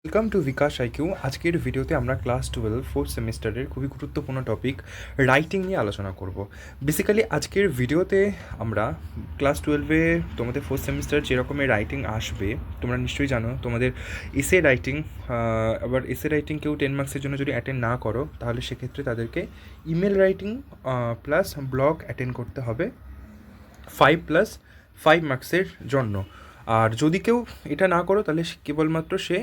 Welcome to bKash IQ. আজকের ভিডিওতে আমরা ক্লাস 12 ফোর্থ সেমিস্টারের খুবই গুরুত্বপূর্ণ টপিক রাইটিং নিয়ে আলোচনা করব। বেসিক্যালি আজকের ভিডিওতে আমরা ক্লাস 12-এ তোমাদের ফোর্থ সেমিস্টার যেরকমের রাইটিং আসবে তোমরা নিশ্চয়ই জানো। তোমাদের এসে রাইটিং, আবার এসে রাইটিং কেউ 10 মার্কসের জন্য যদি অ্যাটেন্ড না করো তাহলে সেক্ষেত্রে তাদেরকে email writing plus blog attend করতে হবে 5+5 মার্কসের জন্য। আর যদি কেউ এটা না করো তাহলে কেবলমাত্র সে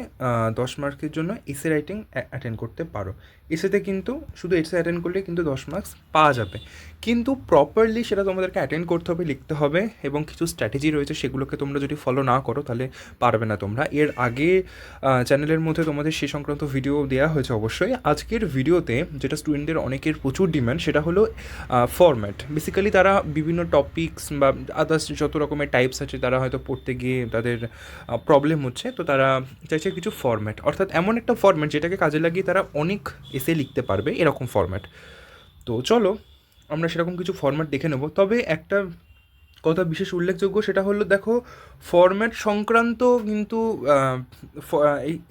10 মার্কের জন্য এসে রাইটিং অ্যাটেন্ড করতে পারো। এসেতে কিন্তু শুধু এসে অ্যাটেন্ড করলে কিন্তু 10 মার্কস পাওয়া যাবে, কিন্তু প্রপারলি সেটা তোমাদেরকে অ্যাটেন্ড করতে হবে, লিখতে হবে, এবং কিছু স্ট্র্যাটেজি রয়েছে সেগুলোকে তোমরা যদি ফলো না করো তাহলে পারবে না তোমরা। এর আগে চ্যানেলের মধ্যে তোমাদের সে সংক্রান্ত ভিডিও দেওয়া হয়েছে অবশ্যই। আজকের ভিডিওতে যেটা স্টুডেন্টদের অনেকের প্রচুর ডিমান্ড সেটা হলো ফরম্যাট। বেসিক্যালি তারা বিভিন্ন টপিকস বা আদার্স যত রকমের টাইপস আছে তারা হয়তো পড়তে গিয়ে তাদের প্রবলেম হচ্ছে, তো তারা চাইছে কিছু ফরম্যাট, অর্থাৎ এমন একটা ফরম্যাট যেটাকে কাজে লাগিয়ে তারা অনেক এসে লিখতে পারবে, এরকম ফরম্যাট। তো চলো আমরা সেরকম কিছু ফরম্যাট দেখে নেব। তবে একটা কথা বিশেষ উল্লেখযোগ্য সেটা হলো, দেখো, ফরম্যাট সংক্রান্ত কিন্তু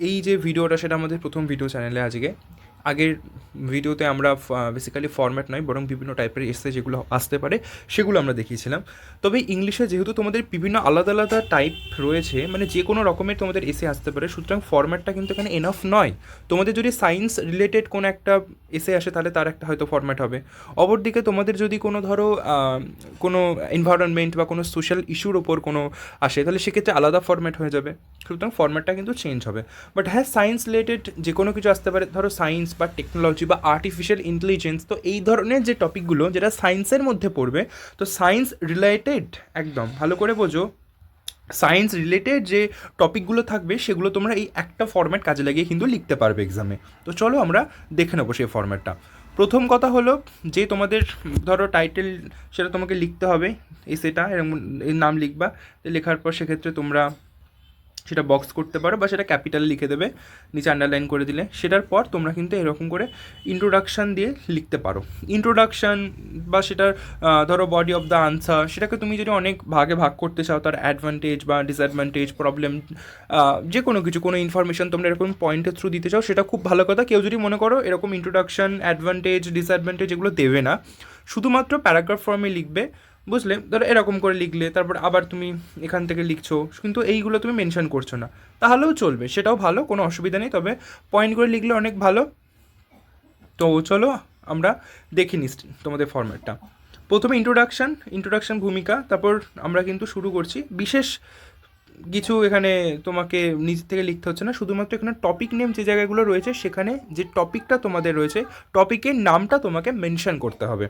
এই যে ভিডিওটা সেটা আমাদের প্রথম ভিডিও চ্যানেলে আজকে। আগের ভিডিওতে আমরা বেসিক্যালি ফরম্যাট নয় বরং বিভিন্ন টাইপের এসে যেগুলো আসতে পারে সেগুলো আমরা দেখিয়েছিলাম। তবে ইংলিশে যেহেতু তোমাদের বিভিন্ন আলাদা আলাদা টাইপ রয়েছে, মানে যে কোনো রকমের তোমাদের এসে আসতে পারে, সুতরাং ফরম্যাটটা কিন্তু এখানে এনাফ নয়। তোমাদের যদি সায়েন্স রিলেটেড কোনো একটা এসে আসে তাহলে তার একটা হয়তো ফরম্যাট হবে। অপরদিকে তোমাদের যদি কোনো ধরো কোনো এনভায়রনমেন্ট বা কোনো সোশ্যাল ইস্যুর ওপর কোনো আসে তাহলে সেক্ষেত্রে আলাদা ফরম্যাট হয়ে যাবে, সুতরাং ফরম্যাটটা কিন্তু চেঞ্জ হবে। বাট হ্যাঁ, সায়েন্স রিলেটেড যে কোনো কিছু আসতে পারে, ধরো সায়েন্স বা টেকনোলজি বা আর্টিফিশিয়াল ইন্টেলিজেন্স, তো এই ধরনের যে টপিকগুলো যেটা সায়েন্সের মধ্যে পড়বে, তো সায়েন্স রিলেটেড একদম ভালো করে বোঝো, সায়েন্স রিলেটেড যে টপিকগুলো থাকবে সেগুলো তোমরা এই একটা ফরম্যাট কাজে লাগিয়ে কিন্তু লিখতে পারবে এক্সামে। তো চলো আমরা দেখে নেবো সেই ফরম্যাটটা। প্রথম কথা হলো যে তোমাদের ধরো টাইটেল সেটা তোমাকে লিখতে হবে, সেটা এরকম এর নাম লিখবা। লেখার পর সেক্ষেত্রে তোমরা সেটা বক্স করতে পারো বা সেটা ক্যাপিটাল লিখে দেবে, নিচে আন্ডারলাইন করে দিলে। সেটার পর তোমরা কিন্তু এরকম করে ইন্ট্রোডাকশান দিয়ে লিখতে পারো। ইন্ট্রোডাকশান বা সেটার ধরো বডি অফ দ্য আনসার, সেটাকে তুমি যদি অনেক ভাগে ভাগ করতে চাও, তার অ্যাডভান্টেজ বা ডিসঅ্যাডভান্টেজ, প্রবলেম, যে কোনো কিছু, কোনো ইনফরমেশন তোমরা এরকম পয়েন্টের থ্রু দিতে চাও, সেটা খুব ভালো কথা। কেউ যদি মনে করো এরকম ইন্ট্রোডাকশান, অ্যাডভান্টেজ, ডিসঅ্যাডভান্টেজ এগুলো দেবে না, শুধুমাত্র প্যারাগ্রাফ ফর্মে লিখবে, বুঝলে? ধরো এরকম করে লিখলে তারপর আবার তুমি এখান থেকে লিখছো, কিন্তু এইগুলো তুমি মেনশন করছো না, তাহলেও চলবে, সেটাও ভালো, কোনো অসুবিধা নেই। তবে পয়েন্ট করে লিখলে অনেক ভালো। তো চলো আমরা দেখে নিই তোমাদের ফরম্যাটটা। প্রথমে ইন্ট্রোডাকশান ভূমিকা, তারপর আমরা কিন্তু শুরু করছি। বিশেষ কিছু এখানে তোমাকে নিজ থেকে লিখতে হচ্ছে না, শুধুমাত্র এখানে টপিক নেম যে জায়গাগুলো রয়েছে সেখানে যে টপিকটা তোমাদের রয়েছে টপিকের নামটা তোমাকে মেনশন করতে হবে।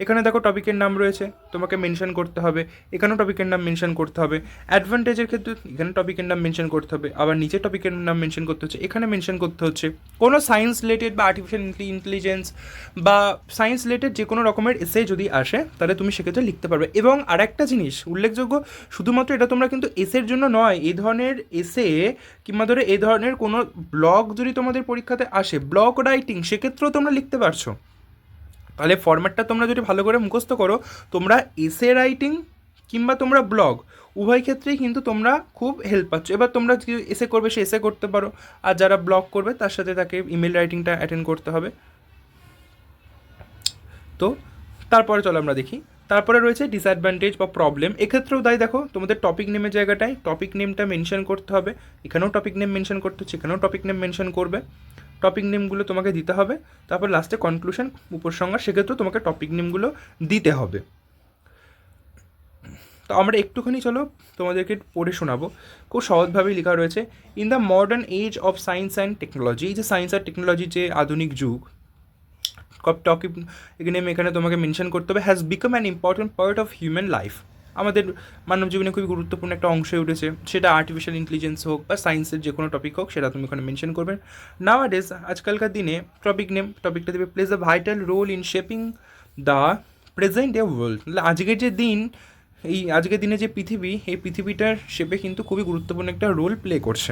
এখানে দেখো টপিকের নাম রয়েছে, তোমাকে মেনশন করতে হবে। এখানেও টপিকের নাম মেনশন করতে হবে। অ্যাডভান্টেজের ক্ষেত্রে এখানে টপিকের নাম মেনশন করতে হবে, আবার নিচে টপিকের নাম মেনশন করতে হচ্ছে, এখানে মেনশন করতে হচ্ছে। কোনো সায়েন্স রিলেটেড বা আর্টিফিশিয়াল ইন্টেলিজেন্স বা সায়েন্স রিলেটেড যে কোনো রকমের এসে যদি আসে তাহলে তুমি সেক্ষেত্রে লিখতে পারবে। এবং আরেকটা জিনিস উল্লেখযোগ্য, শুধুমাত্র এটা তোমরা কিন্তু এসের জন্য নয়, এই ধরনের এসে কিংবা ধরো এই ধরনের কোনো ব্লগ যদি তোমাদের পরীক্ষাতে আসে, ব্লগ রাইটিং, সেক্ষেত্রেও তোমরা লিখতে পারছো। তাহলে ফরম্যাটটা তোমরা যদি ভালো করে মুখস্থ করো, তোমরা এসে রাইটিং কিংবা তোমরা ব্লগ উভয় ক্ষেত্রেই কিন্তু তোমরা খুব হেল্প পাচ্ছ। এবার তোমরা যে এসে করবে সে এসে করতে পারো, আর যারা ব্লগ করবে তার সাথে তাকে ইমেল রাইটিংটা অ্যাটেন্ড করতে হবে। তো তারপরে চলো আমরা দেখি। তারপরে রয়েছে ডিসঅ্যাডভান্টেজ বা প্রবলেম। এক্ষেত্রেও তাই, দেখো তোমাদের টপিক নেমের জায়গাটায় টপিক নেমটা মেনশন করতে হবে, এখানেও টপিক নেম মেনশন করতে হচ্ছে, এখানেও টপিক নেম মেনশন করবে। টপিক নেমগুলো তোমাকে দিতে হবে, তারপর লাস্টে কনক্লুশন, উপসংহার, সেক্ষেত্রেও তোমাকে টপিক নেমগুলো দিতে হবে। তো আমরা একটুখানি চলো তোমাদেরকে পড়ে শোনাবো, খুব সহজভাবেই লেখা রয়েছে। In the modern age of science and technology, এই যে সায়েন্স আর টেকনোলজি যে আধুনিক যুগ, টপিক নেম এখানে তোমাকে মেনশন করতে হবে, has become an important part of human life, আমাদের মানব জীবনে খুবই গুরুত্বপূর্ণ একটা অংশ হয়ে উঠেছে। সেটা আর্টিফিশিয়াল ইন্টেলিজেন্স হোক বা সায়েন্সের যে কোনো টপিক হোক, সেটা তুমি ওখানে মেনশন করবে। নাও ডেজ, আজকালকার দিনে টপিক নেম, টপিকটা দেবে plays a vital role in shaping the present day world. আজকের যে দিন, এই আজকের দিনে যে পৃথিবী, এই পৃথিবীটার শেপে কিন্তু খুবই গুরুত্বপূর্ণ একটা রোল প্লে করছে।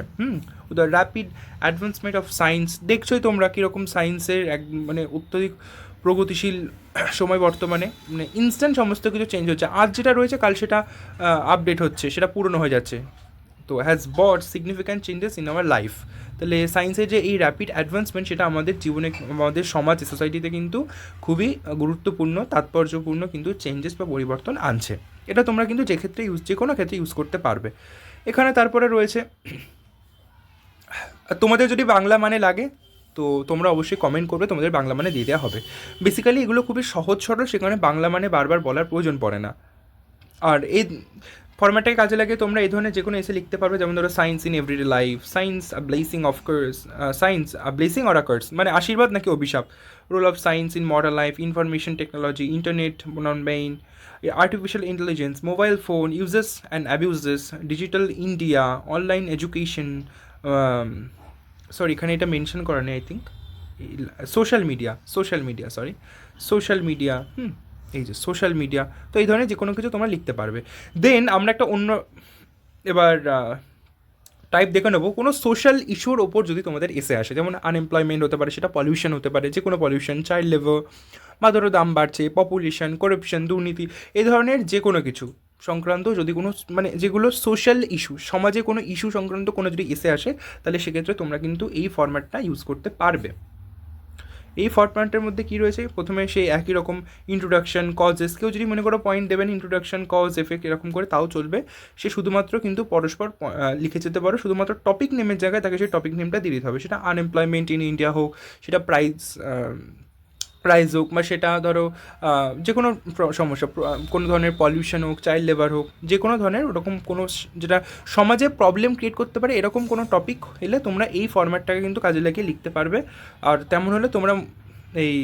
The rapid advancement of science, দেখছোই তোমরা কীরকম সায়েন্সের মানে অত্যধিক প্রগতিশীল সময় বর্তমানে, মানে ইনস্ট্যান্ট সমস্ত কিছু চেঞ্জ হচ্ছে। আজ যেটা রয়েছে কাল সেটা আপডেট হচ্ছে, সেটা পুরনো হয়ে যাচ্ছে। তো has brought significant changes in our life. তাহলে সায়েন্সের যে এই র্যাপিড অ্যাডভান্সমেন্ট সেটা আমাদের জীবনে, আমাদের সমাজে, সোসাইটিতে কিন্তু খুবই গুরুত্বপূর্ণ, তাৎপর্যপূর্ণ কিন্তু চেঞ্জেস বা পরিবর্তন আনছে। এটা তোমরা কিন্তু যে ক্ষেত্রে যে কোনো ক্ষেত্রে ইউজ করতে পারবে। এখানে তারপরে রয়েছে, তোমাদের যদি বাংলা মানে লাগে তো তোমরা অবশ্যই কমেন্ট করবে, তোমাদের বাংলা মানে দিয়ে দেওয়া হবে। বেসিক্যালি এগুলো খুবই সহজ সরল, সেখানে বাংলা মানে বারবার বলার প্রয়োজন পড়ে না। আর এই ফরম্যাটটাকে কাজে লাগিয়ে তোমরা এই ধরনের যে কোনো এসে লিখতে পারবে, যেমন ধরো science in everyday life, science a blessing of curse, science a blessing or a curse, মানে আশীর্বাদ নাকি অভিশাপ, role of science in modern life, information technology, internet non main, artificial intelligence, mobile phone uses and abuses, digital India, online education, sorry এখানে এটা mention করা নেই I think, social media এই যে সোশ্যাল মিডিয়া। তো এই ধরনের যে কোনো কিছু তোমরা লিখতে পারবে। দেন আমরা একটা অন্য এবার টাইপ দেখে নেবো, কোনো সোশ্যাল ইস্যুর ওপর যদি তোমাদের এসে আসে, যেমন আনএমপ্লয়মেন্ট হতে পারে, সেটা পলিউশন হতে পারে, যে কোনো পলিউশন, চাইল্ড লেবার বা ধরো দাম বাড়ছে, পপুলেশন, করাপশন, দুর্নীতি, এই ধরনের যে কোনো কিছু সংক্রান্ত যদি কোনো মানে যেগুলো সোশ্যাল ইস্যু, সমাজে কোনো ইস্যু সংক্রান্ত কোনো যদি এসে আসে, তাহলে সেক্ষেত্রে তোমরা কিন্তু এই ফরম্যাটটা ইউজ করতে পারবে। এই ফরম্যাটের মধ্যে কী রয়েছে, প্রথমে সেই একই রকম ইন্ট্রোডাকশন, কজেস, কেউ যদি মনে করো পয়েন্ট দেবেন, ইন্ট্রোডাকশন, কজ, এফেক্ট এরকম করে তাও চলবে, সে শুধুমাত্র কিন্তু পরস্পর লিখে যেতে পারো, শুধুমাত্র টপিক নেমের জায়গায় তাকে সেই টপিক নেমটা দিয়ে দিতে হবে। সেটা আনএমপ্লয়মেন্ট ইন ইন্ডিয়া হোক, সেটা প্রাইজ হোক, বা সেটা ধরো যে কোনো সমস্যা, কোনো ধরনের পলিউশন হোক, চাইল্ড লেবার হোক, যে কোনো ধরনের ওরকম কোনো যেটা সমাজে প্রবলেম ক্রিয়েট করতে পারে এরকম কোনো টপিক হলে তোমরা এই ফরম্যাটটাকে কিন্তু কাজে লাগিয়ে লিখতে পারবে। আর তেমন হলে তোমরা এই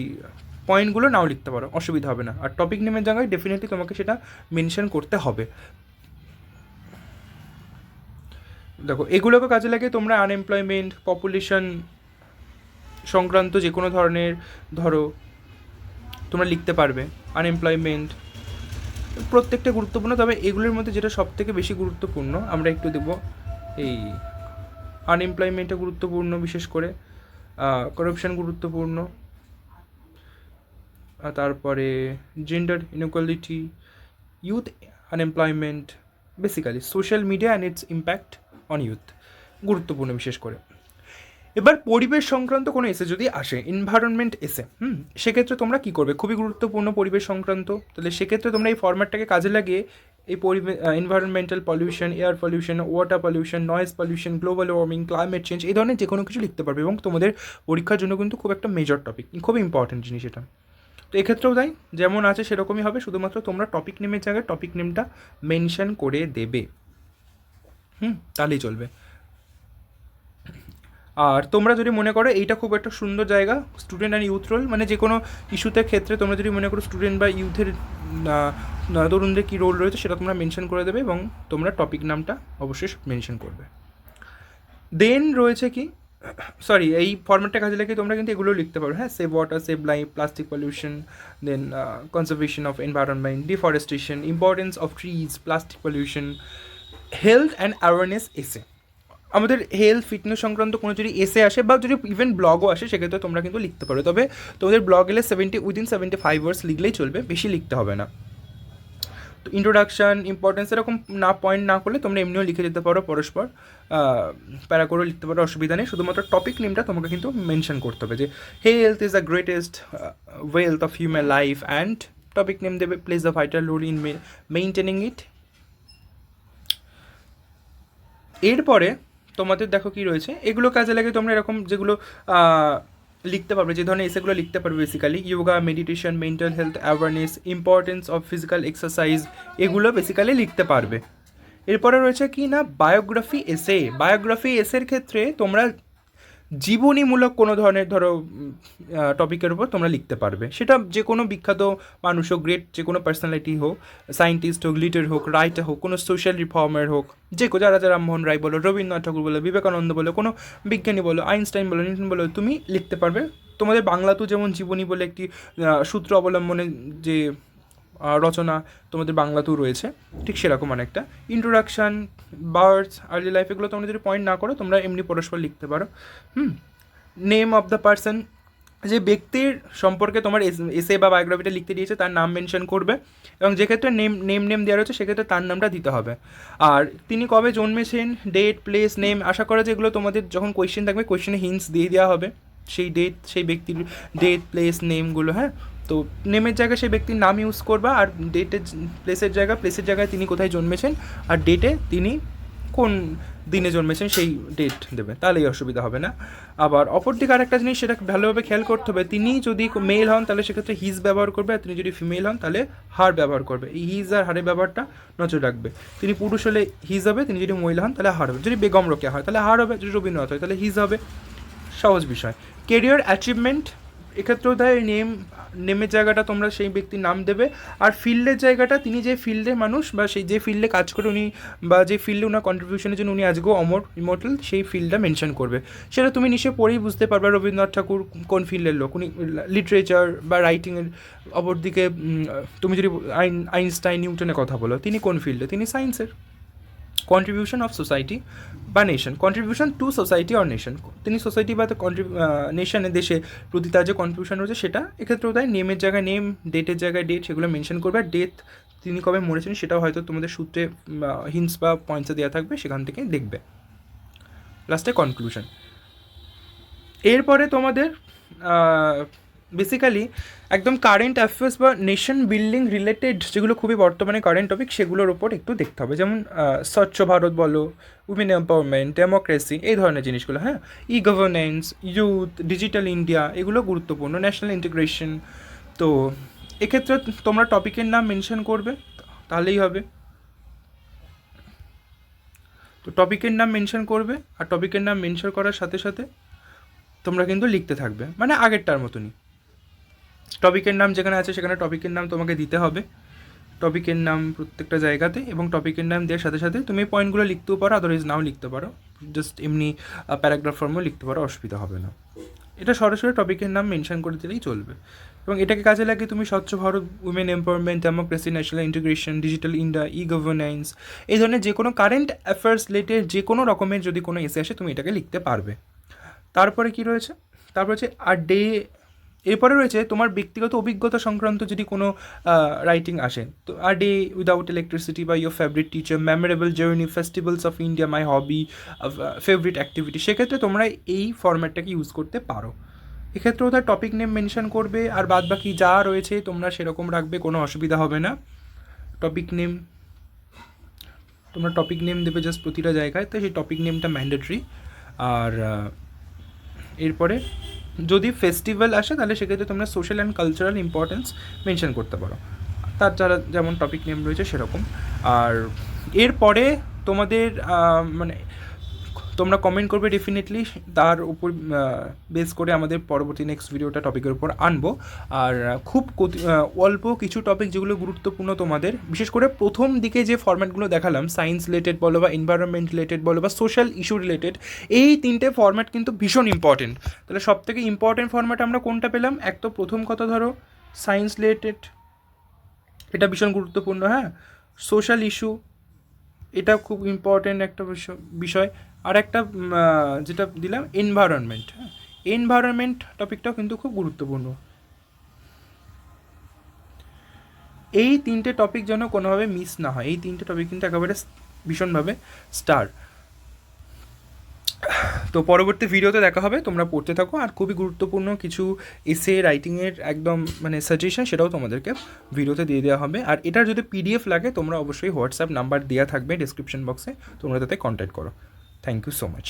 পয়েন্টগুলো নাও লিখতে পারো, অসুবিধা হবে না। আর টপিক নেমের জায়গায় ডেফিনেটলি তোমাকে সেটা মেনশন করতে হবে। দেখো এগুলোকে কাজে লাগিয়ে তোমরা আনএমপ্লয়মেন্ট, পপুলেশন সংক্রান্ত যে কোনো ধরনের ধরো তোমরা লিখতে পারবে। আনএমপ্লয়মেন্ট প্রত্যেকটা গুরুত্বপূর্ণ, তবে এগুলোর মধ্যে যেটা সবথেকে বেশি গুরুত্বপূর্ণ আমরা একটু দেবো, এই আনএমপ্লয়মেন্টটা গুরুত্বপূর্ণ, বিশেষ করে করাপশান গুরুত্বপূর্ণ, তারপরে gender inequality, youth unemployment, basically social media and it's impact on youth গুরুত্বপূর্ণ বিশেষ করে। এবার পরিবেশ সংক্রান্ত কোনো এসে যদি আসে, এনভায়রনমেন্ট এসে, সেক্ষেত্রে তোমরা কী করবে, খুবই গুরুত্বপূর্ণ পরিবেশ সংক্রান্ত, তাহলে সেক্ষেত্রে তোমরা এই ফরম্যাটটাকে কাজে লাগিয়ে এই পরিবেশ, environmental pollution, air pollution, water pollution, noise pollution, global warming, climate change, এই ধরনের যে কোনো কিছু লিখতে পারবে, এবং তোমাদের পরীক্ষার জন্য কিন্তু খুব একটা মেজর টপিক, খুব ইম্পর্টেন্ট জিনিস এটা। তো এক্ষেত্রেও তাই, যেমন আছে সেরকমই হবে, শুধুমাত্র তোমরা টপিক নেমের জায়গায় টপিক নেমটা মেনশন করে দেবে, তাহলেই চলবে। আর তোমরা যদি মনে করো এইটা খুব একটা সুন্দর জায়গা, স্টুডেন্ট অ্যান্ড ইউথ রোল, মানে যে কোনো ইস্যুতে ক্ষেত্রে তোমরা যদি মনে করো স্টুডেন্ট বা ইউথের তরুণদের কী রোল রয়েছে সেটা তোমরা মেনশন করে দেবে, এবং তোমরা টপিক নামটা অবশ্যই মেনশন করবে। দেন রয়েছে কি, সরি এই ফরম্যাটটা কাজে লাগিয়ে তোমরা কিন্তু এগুলো লিখতে পারো, হ্যাঁ, save water, save life, plastic pollution, then conservation of environment, deforestation, importance of trees, plastic pollution, health and awareness essay. আমাদের হেলথ ফিটনেস সংক্রান্ত কোনো যদি এসে আসে বা যদি ইভেন ব্লগও আসে, সেক্ষেত্রে তোমরা কিন্তু লিখতে পারো, তবে তোমাদের ব্লগ এলে উইদিন 75 ওয়ার্ডস লিখলেই চলবে, বেশি লিখতে হবে না। তো ইন্ট্রোডাকশান, ইম্পর্টেন্স এরকম না পয়েন্ট না করলে তোমরা এমনিও লিখে যেতে পারো, পরস্পর প্যারা করেও লিখতে পারো, অসুবিধা নেই। শুধুমাত্র টপিক নেমটা তোমাকে কিন্তু মেনশন করতে হবে, যে health is the greatest wealth of human life, and topic name দেবে place the vital role in maintaining it. এরপরে তোমাদের দেখো কী রয়েছে, এগুলো কাজে লাগে তোমরা এরকম যেগুলো লিখতে পারবে, যে ধরনের এসেগুলো লিখতে পারবে, basically yoga, meditation, mental health awareness, importance of physical exercise, এগুলো বেসিক্যালি লিখতে পারবে। এরপরে রয়েছে কি না, বায়োগ্রাফি এসে। বায়োগ্রাফি এসের ক্ষেত্রে তোমরা জীবনীমূলক কোনো ধরনের ধরো টপিকের উপর তোমরা লিখতে পারবে, সেটা যে কোনো বিখ্যাত মানুষ হোক, গ্রেট যে কোনো পার্সোনালিটি হোক, সায়েন্টিস্ট হোক, লিডার হোক, রাইটার হোক, কোনো সোশ্যাল রিফর্মার হোক, যে যারা রামমোহন রায় বলো, রবীন্দ্রনাথ ঠাকুর বলো, বিবেকানন্দ বলো, কোনো বিজ্ঞানী বলো, আইনস্টাইন বলো, নিউটন বলো, তুমি লিখতে পারবে। তোমাদের বাংলাতেও যেমন জীবনী বলে একটি সূত্র অবলম্বনে যে রচনা তোমাদের বাংলাতেও রয়েছে, ঠিক সেরকম অনেকটা। ইন্ট্রোডাকশান, বার্থ, আর্লি লাইফ, এগুলো তোমরা যদি পয়েন্ট না করো তোমরা এমনি পরস্পর লিখতে পারো। নেম অফ দ্য পার্সন, যে ব্যক্তির সম্পর্কে তোমার এসে বা বায়োগ্রাফিটা লিখতে দিয়েছে তার নাম মেনশন করবে, এবং যে ক্ষেত্রে নেম দেওয়া রয়েছে সেক্ষেত্রে তার নামটা দিতে হবে। আর তিনি কবে জন্মেছেন, ডেট, প্লেস, নেম, আশা করা যেগুলো তোমাদের যখন কোয়েশ্চেন থাকবে কোয়েশ্চেনে হিন্টস দিয়ে দেওয়া হবে সেই ডেট, সেই ব্যক্তির ডেট, প্লেস, নেমগুলো। হ্যাঁ, তো নেমের জায়গায় সেই ব্যক্তির নাম ইউজ করবা, আর ডেটের প্লেসের জায়গায় তিনি কোথায় জন্মেছেন, আর ডেটে তিনি কোন দিনে জন্মেছেন সেই ডেট দেবে, তাহলেই অসুবিধা হবে না। আবার অপরদিকে আরেকটা জিনিস সেটা ভালোভাবে খেয়াল করতে হবে, তিনি যদি মেল হন তাহলে সেক্ষেত্রে হিজ ব্যবহার করবে, আর তিনি যদি ফিমেল হন তাহলে হার ব্যবহার করবে। এই হিজ আর হারের ব্যবহারটা নজর রাখবে। তিনি পুরুষ হলে হিজ হবে, তিনি যদি মহিলা হন তাহলে হার হবে। যদি বেগম রোকেয়া হয় তাহলে হার হবে, যদি রবীন্দ্রনাথ হয় তাহলে হিজ হবে। সহজ বিষয়। কেরিয়ার অ্যাচিভমেন্ট, এক্ষেত্রেও তাই নেমের জায়গাটা তোমরা সেই ব্যক্তির নাম দেবে, আর ফিল্ডের জায়গাটা তিনি যে ফিল্ডের মানুষ বা সেই যে ফিল্ডে কাজ করে উনি, বা যে ফিল্ডে ওনার কন্ট্রিবিউশনের জন্য উনি আজকেও ইমর্টাল, সেই ফিল্ডটা মেনশন করবে। সেটা তুমি নিশ্চয়ই পড়েই বুঝতে পারবে রবীন্দ্রনাথ ঠাকুর কোন ফিল্ডের লোক, উনি লিটারেচার বা রাইটিংয়ের। অপরদিকে তুমি যদি আইনস্টাইন, নিউটনের কথা বলো, তিনি কোন ফিল্ডে, তিনি সায়েন্সের। কন্ট্রিবিউশন অফ সোসাইটি বা nation, contribution to society or nation, তিনি সোসাইটি বা নেশনের দেশে প্রতি তার যে কন্ট্রিবিউশন রয়েছে সেটা। এক্ষেত্রেও তাই নেমের জায়গায় নেম, ডেটের জায়গায় ডেট, সেগুলো মেনশন করবে। আর ডেট তিনি কবে মরেছেন সেটাও হয়তো তোমাদের সূত্রে হিন্টস বা পয়েন্টসে দেওয়া থাকবে, সেখান থেকে দেখবে। লাস্টে কনক্লুশন। এরপরে তোমাদের বেসিক্যালি একদম কারেন্ট অ্যাফেয়ার্স বা নেশন বিল্ডিং রিলেটেড যেগুলো খুবই বর্তমানে কারেন্ট টপিক সেগুলোর ওপর একটু দেখতে হবে, যেমন স্বচ্ছ ভারত বলো, উইমেন এম্পাওয়ারমেন্ট, ডেমোক্রেসি, এই ধরনের জিনিসগুলো। হ্যাঁ, ই গভর্নেন্স, ইউথ, ডিজিটাল ইন্ডিয়া, এগুলো গুরুত্বপূর্ণ। National integration. তো এক্ষেত্রে তোমরা টপিকের নাম মেনশন করবে, তাহলেই হবে। তো টপিকের নাম মেনশন করবে, আর টপিকের নাম মেনশন করার সাথে সাথে তোমরা কিন্তু লিখতে থাকবে, মানে আগেরটার মতনই। টপিকের নাম যেখানে আছে সেখানে টপিকের নাম তোমাকে দিতে হবে, টপিকের নাম প্রত্যেকটা জায়গাতে, এবং টপিকের নাম দেওয়ার সাথে সাথে তুমি পয়েন্টগুলো লিখতেও পারো, আদারওয়াইজ নাও লিখতে পারো, জাস্ট এমনি প্যারাগ্রাফ ফর্মেও লিখতে পারো, অসুবিধা হবে না। এটা সরাসরি টপিকের নাম মেনশন করে দিলেই চলবে। এবং এটাকে কাজে লাগিয়ে তুমি স্বচ্ছ Bharat, women empowerment, democracy, national integration, digital India, ই গভর্নেন্স, এই ধরনের যে কোনো কারেন্ট অ্যাফেয়ার্স রিলেটেড যে কোনো রকমের যদি কোনো এসে আসে তুমি এটাকে লিখতে পারবে। তারপরে কি রয়েছে, তারপর হচ্ছে আর ডে, এরপরে রয়েছে তোমার ব্যক্তিগত অভিজ্ঞতা সংক্রান্ত যদি কোনো রাইটিং আসে, তো আর ডে উইদাউট ইলেকট্রিসিটি বা your favourite teacher, memorable journey, festivals of India, my hobby, favourite activity, সেক্ষেত্রে তোমরা এই ফরম্যাটটাকে ইউজ করতে পারো। এক্ষেত্রেও তার টপিক নেম মেনশন করবে, আর বাদ বাকি যা রয়েছে তোমরা সেরকম রাখবে, কোনো অসুবিধা হবে না। টপিক নেম, তোমরা টপিক নেম দেবে জাস্ট প্রতিটা জায়গায়, তো সেই টপিক নেমটা ম্যান্ডেটরি। আর এরপরে যদি ফেস্টিভ্যাল আসে তাহলে সেক্ষেত্রে তোমরা social and cultural importance mention করতে পারো, তার যারা যেমন টপিক নেম রয়েছে সেরকম। আর এরপরে তোমাদের মানে তোমরা কমেন্ট করবে ডেফিনেটলি, তার উপর বেস করে আমাদের পরবর্তী নেক্সট ভিডিওটা টপিকের উপর আনবো। আর খুব অল্প কিছু টপিক যেগুলো গুরুত্বপূর্ণ তোমাদের, বিশেষ করে প্রথম দিকে যে ফরম্যাটগুলো দেখালাম, সায়েন্স রিলেটেড বলো বা এনভায়রনমেন্ট রিলেটেড বলো বা সোশ্যাল ইস্যু রিলেটেড, এই তিনটে ফরম্যাট কিন্তু ভীষণ ইম্পর্টেন্ট। তাহলে সব থেকে ইম্পর্টেন্ট ফরম্যাট আমরা কোনটা পেলাম? এক তো প্রথম কথা ধরো সায়েন্স রিলেটেড, এটা ভীষণ গুরুত্বপূর্ণ। হ্যাঁ, সোশ্যাল ইস্যু, এটা খুব ইম্পর্টেন্ট একটা বিষয়। আর একটা যেটা দিলাম এনভায়রনমেন্ট, হ্যাঁ, এনভায়রনমেন্ট টপিকটাও কিন্তু খুব গুরুত্বপূর্ণ। এই তিনটে টপিক যেন কোনোভাবে মিস না হয়, এই তিনটে টপিক কিন্তু একেবারে ভীষণভাবে স্টার। তো পরবর্তী ভিডিওতে দেখা হবে, তোমরা পড়তে থাকো। আর খুবই গুরুত্বপূর্ণ কিছু এসে রাইটিংয়ের একদম মানে সাজেশন, সেটাও তোমাদেরকে ভিডিওতে দিয়ে দেওয়া হবে। আর এটার যদি পিডিএফ লাগে তোমরা অবশ্যই হোয়াটসঅ্যাপ নাম্বার দেওয়া থাকবে ডিসক্রিপশন বক্সে, তোমরা তাতে কন্ট্যাক্ট করো। Thank you so much.